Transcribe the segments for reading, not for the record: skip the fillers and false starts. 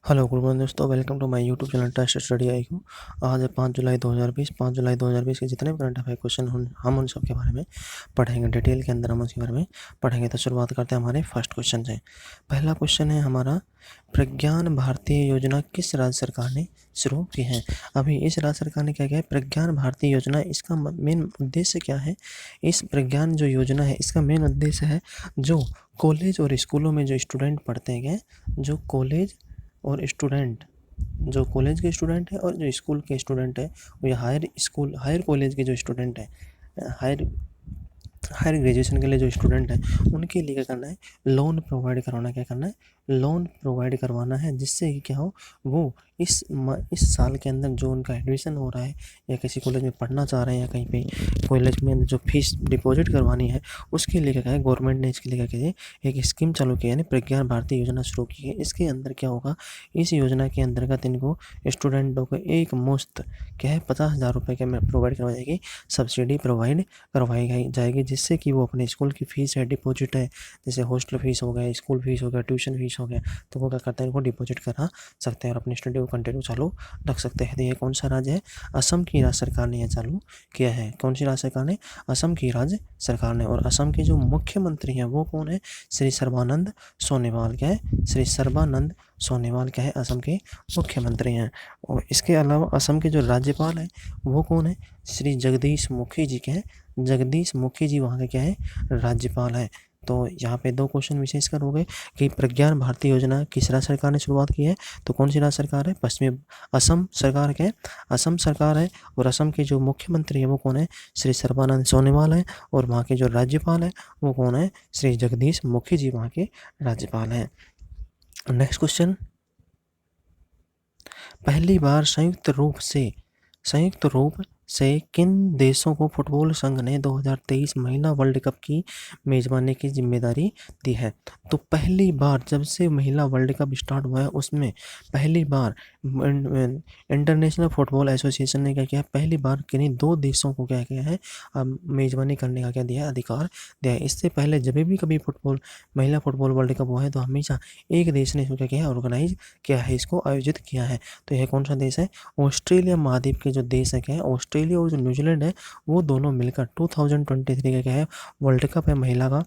Hello good morning दोस्तों, welcome to my YouTube channel test study I Q. आज है 5 जुलाई 2020। 5 जुलाई 2020 के जितने भी करंट अफेयर क्वेश्चन हम उन सब के बारे में पढ़ेंगे। डिटेल के अंदर हम उसके बारे में पढ़ेंगे। तो शुरुआत करते हैं हमारे फर्स्ट क्वेश्चन से। पहला क्वेश्चन है हमारा, प्रज्ञान भारतीय योजना किस राज्य सरकार ने शुरू की है? अभी इस राज्य सरकार ने क्या किया है? प्रज्ञान भारतीय योजना। इसका मेन उद्देश्य क्या है? इस प्रज्ञान जो योजना है इसका मेन उद्देश्य है जो कॉलेज और स्कूलों में जो स्टूडेंट पढ़ते हैं, जो कॉलेज और स्टूडेंट, जो कॉलेज के स्टूडेंट है और जो स्कूल के स्टूडेंट है, या हायर कॉलेज के जो स्टूडेंट है, हायर हायर ग्रेजुएशन के लिए जो स्टूडेंट हैं उनके लिए क्या करना है? लोन प्रोवाइड करवाना। क्या करना है? लोन प्रोवाइड करवाना है, जिससे कि क्या हो, वो इस साल के अंदर जो उनका एडमिशन हो रहा है या किसी कॉलेज में पढ़ना चाह रहे हैं या कहीं पे कॉलेज में जो फीस डिपॉजिट करवानी है, उसके लिए क्या है, गवर्नमेंट ने इसके लिए क्या किया, एक स्कीम चालू की है, यानी प्रज्ञान भारतीय योजना शुरू की है। इसके अंदर क्या होगा, इस योजना के अंतर्गत इनको स्टूडेंटों को एक मुश्त क्या है 50,000 रुपये के में प्रोवाइड करवाई जाएगी, सब्सिडी प्रोवाइड करवाई जाएगी, जिससे कि वो अपने स्कूल की फ़ीस है, डिपॉजिट है, जैसे हॉस्टल फ़ीस हो गया, स्कूल फ़ीस हो गया, ट्यूशन फ़ीस हो गया, तो वो क्या करते हैं, इनको डिपॉजिट करा सकते हैं और अपनी स्टडी को कंटिन्यू चालू रख सकते हैं। तो ये कौन सा राज्य है? असम की राज्य सरकार ने यह चालू किया है। कौन सी राज्य सरकार ने? असम की राज्य सरकार ने। और असम के जो मुख्यमंत्री हैं वो कौन है? श्री सर्बानंद सोनोवाल। क्या है? श्री सर्बानंद सोनोवाल क्या है? असम के मुख्यमंत्री हैं। और इसके अलावा असम के जो राज्यपाल हैं वो कौन है? श्री जगदीश मुखी जी। क्या है? जगदीश मुखी जी वहाँ के क्या है? राज्यपाल हैं। तो यहाँ पे दो क्वेश्चन विशेष कर हो गए कि प्रज्ञान भारतीय योजना किस राज्य सरकार ने शुरुआत की है? तो कौन सी राज्य सरकार है? पश्चिमी असम सरकार। क्या है? असम सरकार है। और असम के जो मुख्यमंत्री है वो कौन है? श्री सर्बानंद सोनोवाल है। और वहाँ के जो राज्यपाल है वो कौन है? श्री जगदीश मुखी जी वहाँ के राज्यपाल हैं। नेक्स्ट क्वेश्चन, पहली बार संयुक्त रूप से किन देशों को फुटबॉल संघ ने 2023 महिला वर्ल्ड कप की मेजबानी की जिम्मेदारी दी है? तो पहली बार जब से महिला वर्ल्ड कप स्टार्ट हुआ है उसमें पहली बार इंटरनेशनल फुटबॉल एसोसिएशन ने क्या किया? पहली बार किन्हीं दो देशों को क्या किया है? मेजबानी करने का क्या दिया है? अधिकार दिया है। इससे पहले जब भी कभी महिला फुटबॉल वर्ल्ड कप हुआ है तो हमेशा एक देश ने इसको क्या किया है? ऑर्गेनाइज किया है, इसको आयोजित किया है। तो यह कौन सा देश है? ऑस्ट्रेलिया महाद्वीप के जो देश है, क्या है? ऑस्ट्रेलिया और जो न्यूजीलैंड है वो दोनों मिलकर 2023 का क्या है? वर्ल्ड कप है महिला का,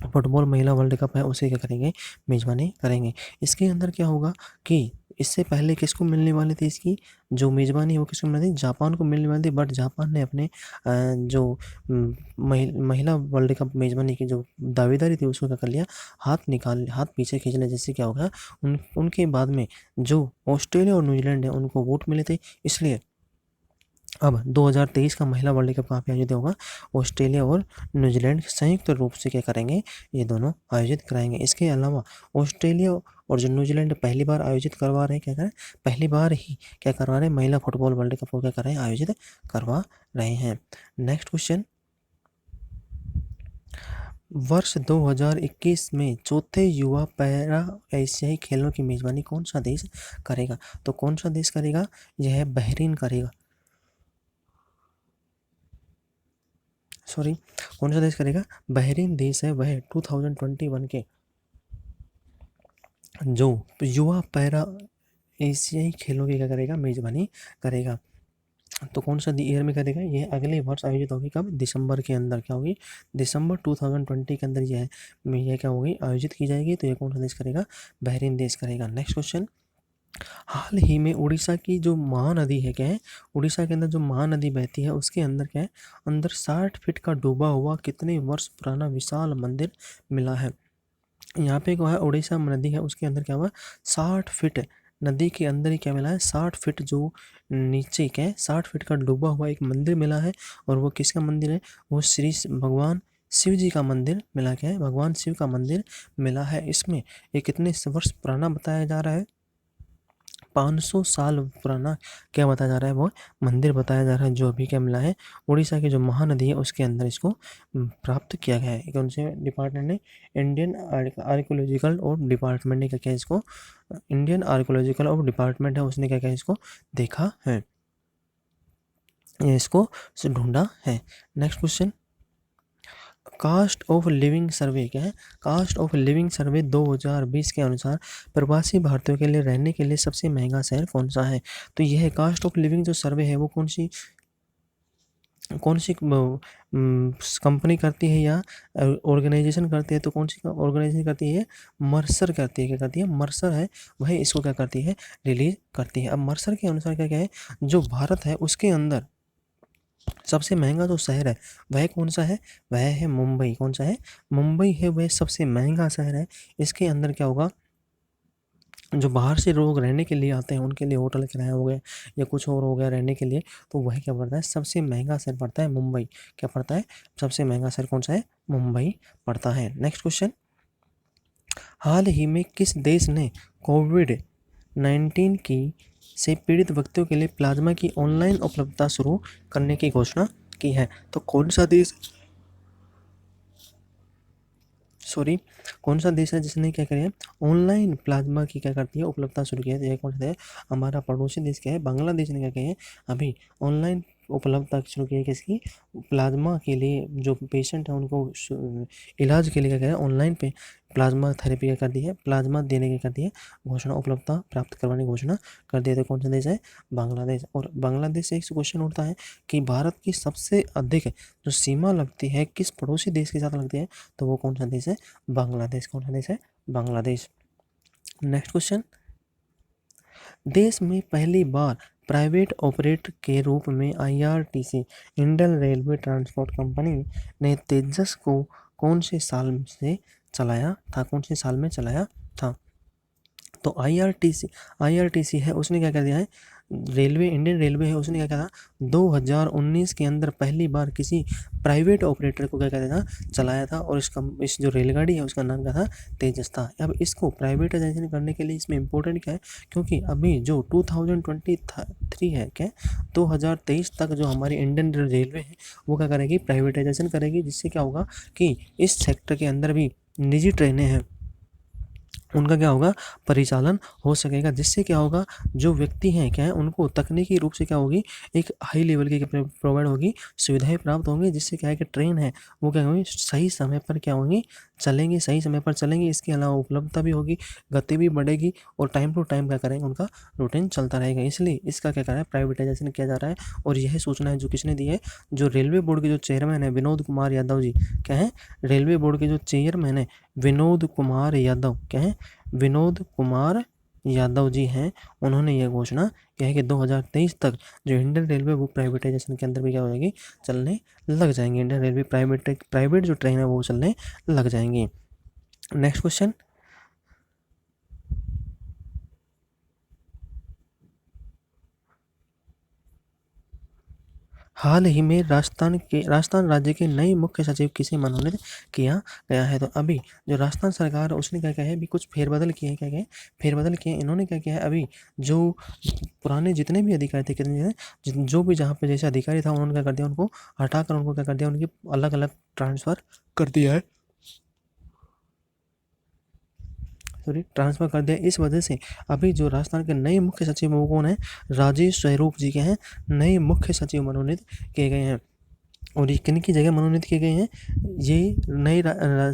फुटबॉल महिला वर्ल्ड कप है, उसे क्या करेंगे? मेजबानी करेंगे। इसके अंदर क्या होगा कि इससे पहले किसको मिलने वाली थी? इसकी जो मेजबानी है वो किसको मिलनी थी? जापान को मिलने वाली थी। बट जापान ने अपने जो महिला वर्ल्ड कप मेजबानी की जो दावेदारी थी उसको क्या कर लिया? हाथ पीछे खींच लिया, जिससे क्या होगा, उनके बाद में जो ऑस्ट्रेलिया और न्यूजीलैंड है उनको वोट मिले थे। इसलिए अब 2023 का महिला वर्ल्ड कप कहाँ पे आयोजित होगा? ऑस्ट्रेलिया और न्यूजीलैंड संयुक्त रूप से क्या करेंगे? ये दोनों आयोजित कराएंगे। इसके अलावा ऑस्ट्रेलिया और जो न्यूजीलैंड पहली बार आयोजित करवा रहे हैं, क्या करें? पहली बार ही क्या करवा रहे हैं? महिला फुटबॉल वर्ल्ड कप को क्या कर रहे हैं? आयोजित करवा रहे हैं। नेक्स्ट क्वेश्चन, वर्ष 2021 में चौथे युवा पैरा एशियाई खेलों की मेजबानी कौन सा देश करेगा? तो कौन सा देश करेगा? यह बहरीन करेगा। कौन सा देश करेगा? बहरीन देश है वह 2021 के जो युवा पैरा एशियाई खेलों की क्या करेगा? मेजबानी करेगा। तो कौन सा ईयर में करेगा? ये अगले वर्ष आयोजित होगी। कब? दिसंबर के अंदर। क्या होगी? दिसंबर 2020 के अंदर यह क्या होगी? आयोजित की जाएगी। तो ये कौन सा देश करेगा? बहरीन देश करेगा। नेक्स्ट क्वेश्चन, हाल ही में उड़ीसा की जो महानदी है, क्या है? उड़ीसा के अंदर जो महानदी बहती है उसके अंदर क्या है? अंदर 60 फीट का डूबा हुआ कितने वर्ष पुराना विशाल मंदिर मिला है? यहाँ पे क्या है? उड़ीसा नदी है उसके अंदर क्या हुआ? 60 फीट नदी के अंदर ही क्या मिला है? 60 फीट जो नीचे क्या है? 60 फीट का डूबा हुआ एक मंदिर मिला है। और वो किसका मंदिर है? वो श्री भगवान शिव जी का मंदिर मिला। क्या है? भगवान शिव का मंदिर मिला है। इसमें ये कितने वर्ष पुराना बताया जा रहा है? 500 साल पुराना क्या बताया जा रहा है? वो मंदिर बताया जा रहा है, जो अभी क्या मिला है? उड़ीसा की जो महानदी है उसके अंदर इसको प्राप्त किया गया है। कौन से डिपार्टमेंट ने? इंडियन आर्कियोलॉजिकल और डिपार्टमेंट ने क्या किया इसको? इंडियन आर्कियोलॉजिकल और डिपार्टमेंट है उसने क्या किया? इसको देखा है, इसको ढूंढा है। Next question, cost of living survey क्या है, कास्ट ऑफ लिविंग सर्वे 2020 के अनुसार प्रवासी भारतीयों के लिए रहने के लिए सबसे महंगा शहर कौन सा है। तो यह कास्ट ऑफ लिविंग जो सर्वे है वो कौन सी कंपनी करती है या ऑर्गेनाइजेशन करती है, तो कौन सी ऑर्गेनाइजेशन करती है, मर्सर करती है। क्या करती है, मर्सर है वह इसको क्या करती है, रिलीज करती है। अब मर्सर के अनुसार क्या क्या है, जो भारत है उसके अंदर सबसे महंगा जो शहर है वह कौन सा है, वह है मुंबई। कौन सा है, मुंबई है वह सबसे महंगा शहर है। इसके अंदर क्या होगा, जो बाहर से लोग रहने के लिए आते हैं उनके लिए होटल किराया हो गया या कुछ और हो गया रहने के लिए, तो वह क्या पड़ता है, सबसे महंगा शहर पड़ता है मुंबई। क्या पड़ता है, सबसे महंगा शहर कौन सा है, मुंबई पड़ता है। नेक्स्ट क्वेश्चन, हाल ही में किस देश ने कोविड-19 की से पीड़ित व्यक्तियों के लिए प्लाज्मा की ऑनलाइन उपलब्धता शुरू करने की घोषणा की है। तो कौन सा देश कौन सा देश है जिसने क्या करिए, ऑनलाइन प्लाज्मा की क्या करती है, उपलब्धता शुरू की है। तो यह कौन सा है, हमारा पड़ोसी देश क्या है, बांग्लादेश ने क्या किया है, अभी ऑनलाइन उपलब्धता शुरू की है किसकी, प्लाज्मा के लिए। जो पेशेंट है उनको इलाज के लिए क्या किया है, ऑनलाइन पे प्लाज्मा थेरेपी क्या कर दी है, प्लाज्मा देने की कर दी है घोषणा, उपलब्धता प्राप्त करवाने की घोषणा कर दिया। तो कौन सा देश है, बांग्लादेश। और बांग्लादेश से एक क्वेश्चन उठता है कि भारत की सबसे अधिक जो सीमा लगती है किस पड़ोसी देश के साथ लगती है, तो वो कौन सा देश है, बांग्लादेश। कौन सा देश है, बांग्लादेश। नेक्स्ट क्वेश्चन, देश में पहली बार प्राइवेट ऑपरेटर के रूप में आईआरटीसी इंडियन रेलवे ट्रांसपोर्ट कंपनी ने तेजस को कौन से साल से चलाया था, कौन से साल में चलाया था। तो आईआरटीसी है उसने क्या कर दिया है, रेलवे, इंडियन रेलवे है उसने क्या कहा था, 2019 के अंदर पहली बार किसी प्राइवेट ऑपरेटर को क्या कहते था, चलाया था। और इस जो रेलगाड़ी है उसका नाम क्या था, तेजस था। अब इसको प्राइवेटाइजेशन करने के लिए इसमें इंपॉर्टेंट क्या है, क्योंकि अभी जो 2023 है, क्या 2023 तक जो हमारी इंडियन रेलवे है वो क्या करेगी, प्राइवेटाइजेशन करेगी। जिससे क्या होगा कि इस सेक्टर के अंदर भी निजी ट्रेनें हैं उनका क्या होगा, परिचालन हो सकेगा। जिससे क्या होगा, जो व्यक्ति हैं क्या है उनको तकनीकी रूप से क्या होगी, एक हाई लेवल की प्रोवाइड होगी, सुविधाएं प्राप्त होंगी। जिससे क्या है कि ट्रेन है वो क्या होगी, सही समय पर क्या होंगी, चलेंगे, सही समय पर चलेंगे। इसके अलावा उपलब्धता भी होगी, गति भी बढ़ेगी और टाइम टू टाइम क्या करेंगे, उनका रूटीन चलता रहेगा। इसलिए इसका क्या कर रहा है, प्राइवेटाइजेशन किया जा रहा है। और यह सूचना है जो किसने दी है, जो रेलवे बोर्ड के जो चेयरमैन है विनोद कुमार यादव जी, क्या है, रेलवे बोर्ड के जो चेयरमैन है विनोद कुमार यादव, क्या है, विनोद कुमार यादव जी हैं। उन्होंने यह घोषणा किया है कि 2023 तक जो इंडियन रेलवे वो प्राइवेटाइजेशन के अंदर भी क्या हो जाएगी, चलने लग जाएंगे। इंडियन रेलवे प्राइवेट जो ट्रेन है वो चलने लग जाएंगी। नेक्स्ट क्वेश्चन, हाल ही में राजस्थान राज्य के नए मुख्य सचिव किसे मनोनीत किया गया है। तो अभी जो राजस्थान सरकार उसने क्या किया है, अभी कुछ फेरबदल किए हैं। क्या क्या फेरबदल किए, इन्होंने क्या किया है, अभी जो पुराने जितने भी अधिकारी थे, कितने जो भी जहाँ पे जैसे अधिकारी था उन्होंने क्या कर दिया, उनको हटाकर उनको क्या कर दिया, उनकी अलग अलग ट्रांसफ़र कर दिया है, ट्रांसफ़र कर दिया। इस वजह से अभी जो राजस्थान के नए मुख्य सचिव वो कौन है, राजेश स्वरूप जी के हैं नए मुख्य सचिव मनोनीत किए गए हैं। और ये किन की जगह मनोनीत किए गए हैं, ये नए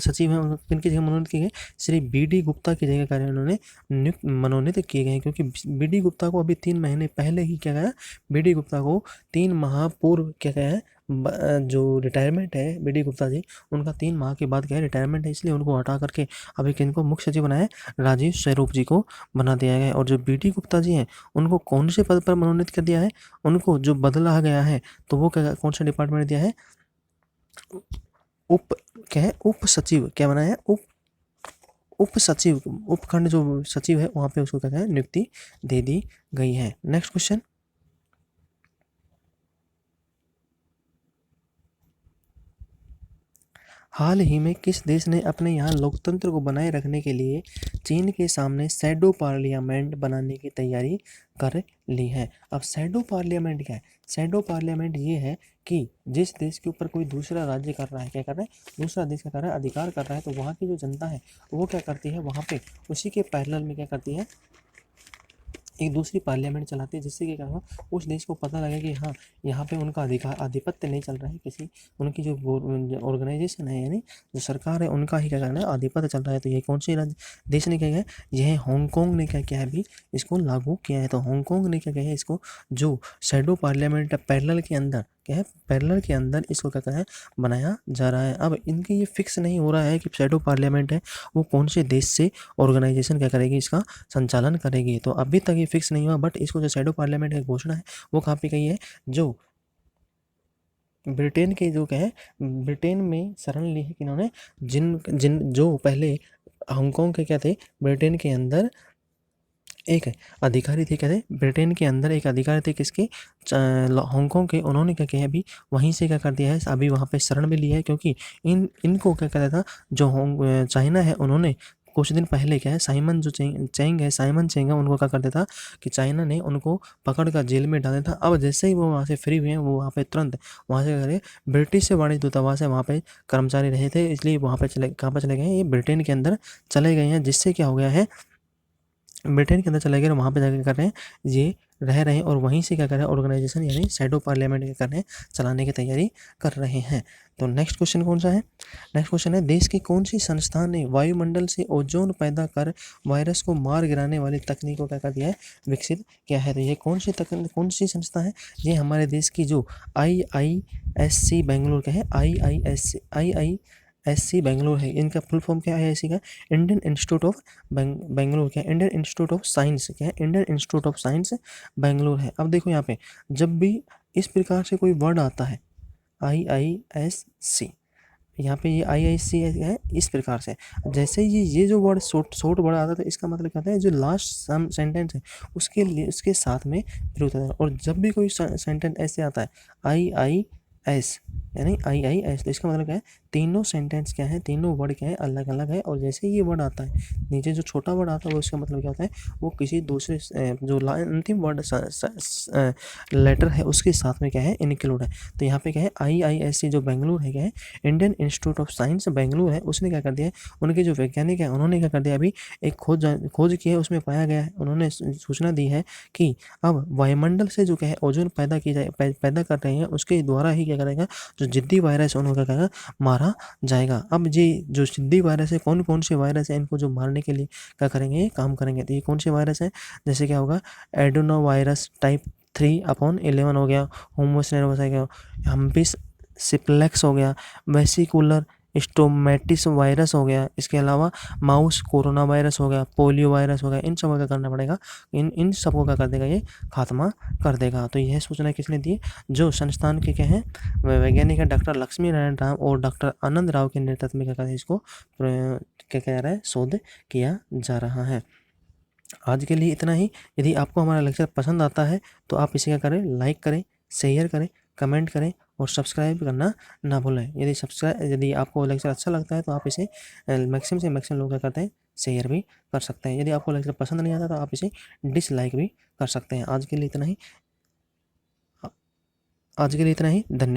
सचिव हैं, किन की जगह मनोनीत किए गए, श्री बी.डी. गुप्ता की जगह कार्य उन्होंने मनोनीत किए गए हैं। क्योंकि बी.डी. गुप्ता को अभी 3 महीने पहले ही क्या गया, बी.डी. गुप्ता को 3 माह पूर्व क्या गया है, जो रिटायरमेंट है बी.डी. गुप्ता जी, उनका 3 माह के बाद क्या है, रिटायरमेंट है। इसलिए उनको हटा करके अभी किनको मुख्य सचिव बनाया है, राजीव स्वरूप जी को बना दिया गया है। और जो बी.डी. गुप्ता जी हैं उनको कौन से पद पर मनोनीत कर दिया है, उनको जो बदला गया है तो वो क्या, कौन सा डिपार्टमेंट दिया है, उप क्या है, उप सचिव क्या बनाया है, उप सचिव, उपखंड जो सचिव है वहाँ पे उसको क्या है, नियुक्ति दे दी गई है। नेक्स्ट क्वेश्चन, हाल ही में किस देश ने अपने यहाँ लोकतंत्र को बनाए रखने के लिए चीन के सामने शैडो पार्लियामेंट बनाने की तैयारी कर ली है। अब शैडो पार्लियामेंट क्या है, शैडो पार्लियामेंट ये है कि जिस देश के ऊपर कोई दूसरा राज्य कर रहा है, क्या कर रहा है, दूसरा देश क्या कर रहा है, अधिकार कर रहा है, तो वहाँ की जो जनता है वो क्या करती है, वहाँ पे उसी के पैरेलल में क्या करती है, एक दूसरी पार्लियामेंट चलाती है, जिससे कि क्या होगा, उस देश को पता लगे कि हाँ, यहाँ पे उनका अधिकार आधिपत्य नहीं चल रहा है, किसी उनकी जो ऑर्गेनाइजेशन है, यानी जो सरकार है, उनका ही क्या करना है, आधिपत्य चल रहा है। तो ये कौन से देश ने क्या किया है, यह हांगकांग ने क्या किया है, अभी इसको लागू किया है। तो हांगकांग ने क्या किया है, इसको जो शैडो पार्लियामेंट पैरेलल के अंदर क्या है, पैरेलल के अंदर इसको क्या कहा है, बनाया जा रहा है। अब इनके ये फिक्स नहीं हो रहा है कि शैडो पार्लियामेंट है वो कौन से देश से ऑर्गेनाइजेशन क्या करेगी, इसका संचालन करेगी। तो अभी तक ये फिक्स नहीं हुआ, बट इसको जो शैडो पार्लियामेंट की घोषणा है वो कहाँ पे कही है, जो ब्रिटेन के जो क्या है, ब्रिटेन में शरण ली है किन्होंने, जिन जिन जो पहले हांगकांग के क्या थे, ब्रिटेन के अंदर एक अधिकारी थे, क्या थे, ब्रिटेन के अंदर एक अधिकारी थे, किसके, हांगकांग के। उन्होंने क्या किया, अभी वहीं से क्या कर दिया है, अभी वहाँ पे शरण भी लिया है, क्योंकि इनको क्या कहता था, जो चाइना है, उन्होंने कुछ दिन पहले क्या है, साइमन जो चेंग है, साइमन चेंग है, उनको क्या कर देता कि चाइना ने उनको पकड़ कर जेल में डाला था। अब जैसे ही वो वहाँ से फ्री हुए हैं, वो वहाँ पे तुरंत वहाँ से करे ब्रिटिश से वाणिज्य दूतावास है, वहाँ पे कर्मचारी रहे थे, इसलिए वहाँ पे कहाँ पर चले गए हैं, ये ब्रिटेन के अंदर चले गए हैं, जिससे क्या हो गया है, ब्रिटेन के अंदर चले गए और वहाँ पे जाकर कर रहे हैं, ये रह रहे हैं और वहीं से क्या कर रहे हैं, ऑर्गेनाइजेशन यानी शैडो पार्लियामेंट क्या कर रहे हैं, चलाने की तैयारी कर रहे हैं। तो नेक्स्ट क्वेश्चन कौन सा है, नेक्स्ट क्वेश्चन है, देश की कौन सी संस्था ने वायुमंडल से ओजोन पैदा कर वायरस को मार गिराने वाली तकनीक को क्या कर दिया है, विकसित किया है। तो ये कौन सी संस्था है, ये हमारे देश की जो IISC बेंगलुरु का है, IISC बेंगलुरु है। इनका फुल फॉर्म क्या है IISC का, इंडियन इंस्टीट्यूट ऑफ बेंगलुरु क्या है, इंडियन इंस्टीट्यूट ऑफ साइंस क्या है, Indian institute of science Bengaluru है। अब देखो यहाँ पे जब भी इस प्रकार से कोई वर्ड आता है IISC, यहाँ पे ये IISC है, इस प्रकार से जैसे ये जो वर्ड शॉर्ट वर्ड आता है, तो इसका मतलब क्या होता है, जो लास्ट सेंटेंस है उसके लिए उसके साथ में फिर होता है। और जब भी कोई सेंटेंस ऐसे आता है IIS यानी IIS, तो इसका मतलब क्या है, तीनों सेंटेंस क्या है, तीनों वर्ड क्या है, अलग अलग है। और जैसे ये वर्ड आता है, नीचे जो छोटा वर्ड आता है वो उसका मतलब क्या होता है, वो किसी दूसरे जो अंतिम वर्ड लेटर है उसके साथ में क्या है, इंक्लूड है। तो यहाँ पे क्या है, IISC जो बेंगलुरु है, क्या है, Indian institute of science Bengaluru है, उसने क्या कर दिया है, उनके जो वैज्ञानिक है उन्होंने क्या कर दिया, अभी एक खोज की है, उसमें पाया गया है, उन्होंने सूचना दी है कि अब वायुमंडल से जो क्या है ओजोन पैदा कर रहे हैं, उसके द्वारा ही क्या करेगा, जो जिद्दी वायरस है उनको क्या करेगा, मारा जाएगा। अब ये जो जिद्दी वायरस है, कौन कौन से वायरस है, इनको जो मारने के लिए क्या करेंगे, ये काम करेंगे। तो ये कौन से वायरस है, जैसे क्या होगा, एडोनो वायरस टाइप 3/11 हो गया, होमोस नेरोस हो गया, हम्पिस सिप्लेक्स हो गया, वेसिकुलर स्टोमेटिस वायरस हो गया, इसके अलावा माउस कोरोना वायरस हो गया, पोलियो वायरस हो गया, इन सबका क्या करना पड़ेगा, इन सबको क्या कर देगा, ये खात्मा कर देगा। तो यह सूचना किसने दी, जो संस्थान के क्या है, वैज्ञानिक है, डॉक्टर लक्ष्मी नारायण राव और डॉक्टर आनंद राव के नेतृत्व में क्या कहते हैं, इसको क्या कह रहा है, शोध किया जा रहा है। आज के लिए इतना ही। यदि आपको हमारा लेक्चर पसंद आता है तो आप इसे क्या करें, लाइक करें, शेयर करें, कमेंट करें और सब्सक्राइब करना ना भूलें। यदि आपको लेक्चर अच्छा लगता है तो आप इसे मैक्सिमम से मैक्सिमम लोग क्या करते हैं, शेयर भी कर सकते हैं। यदि आपको लेक्चर पसंद नहीं आता तो आप इसे डिसलाइक भी कर सकते हैं। आज के लिए इतना ही, धन्यवाद।